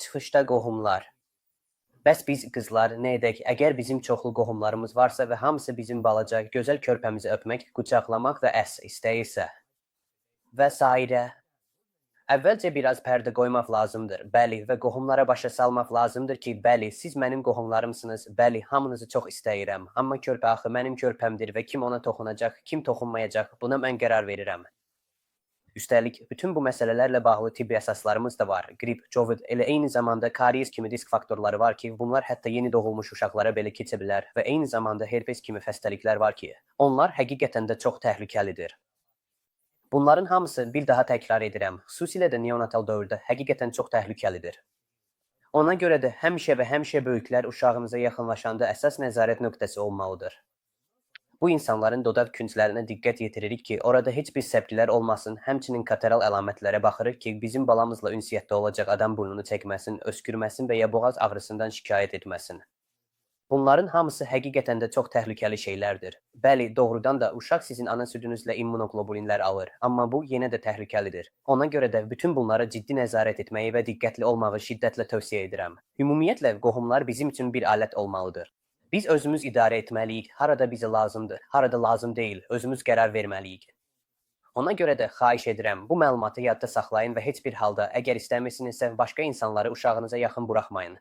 Çıxışda qohumlar. Bəs biz qızlar nə edək? Əgər bizim çoxlu qohumlarımız varsa və hamısı bizim balaca, gözəl körpəmizi öpmək, qucaqlamaq və istəyirsə və s. Əvvəlcə biraz pərdə qoymaq lazımdır. Bəli, və qohumlara başa salmaq lazımdır ki, bəli, siz mənim qohumlarımsınız. Bəli, hamınızı çox istəyirəm. Amma körpə axı mənim körpəmdir və kim ona toxunacaq, kim toxunmayacaq, buna mən qərar verirəm. Üstəlik, bütün bu məsələlərlə bağlı tibbi əsaslarımız da var. Qrip, COVID, elə eyni zamanda karies kimi risk faktorları var ki, bunlar hətta yeni doğulmuş uşaqlara belə keçə bilər və eyni zamanda herpes kimi xəstəliklər var ki, onlar həqiqətən də çox təhlükəlidir. Bunların hamısı, bir daha təkrar edirəm, xüsusilə də neonatal dövrdə həqiqətən çox təhlükəlidir. Ona görə də həmişə və həmişə böyüklər uşağınıza yaxınlaşanda əsas nəzarət nöqtəsi olmalıdır. Bu insanların dodaq künclərinə diqqət yetiririk ki, orada heç bir səpkilər olmasın, həmçinin kateral əlamətlərə baxırıq ki, bizim balamızla ünsiyyətdə olacaq adam burnunu çəkməsin, öskürməsin və ya boğaz ağrısından şikayət etməsin. Bunların hamısı həqiqətən də çox təhlükəli şeylərdir. Bəli, doğrudan da uşaq sizin ana südünüzlə immunoglobulinlər alır, amma bu yenə də təhlükəlidir. Ona görə də bütün bunlara ciddi nəzarət etməyi və diqqətli olmağı şiddətlə tövsiyə edirəm. Ümumiyyətlə, qohumlar bizim üçün bir alət olmalıdır. Biz özümüz idarə etməliyik, harada bizə lazımdır, harada lazım deyil, özümüz qərar verməliyik. Ona görə də xahiş edirəm, bu məlumatı yadda saxlayın və heç bir halda, əgər istəmirsinizsə, başqa insanları uşağınıza yaxın buraxmayın.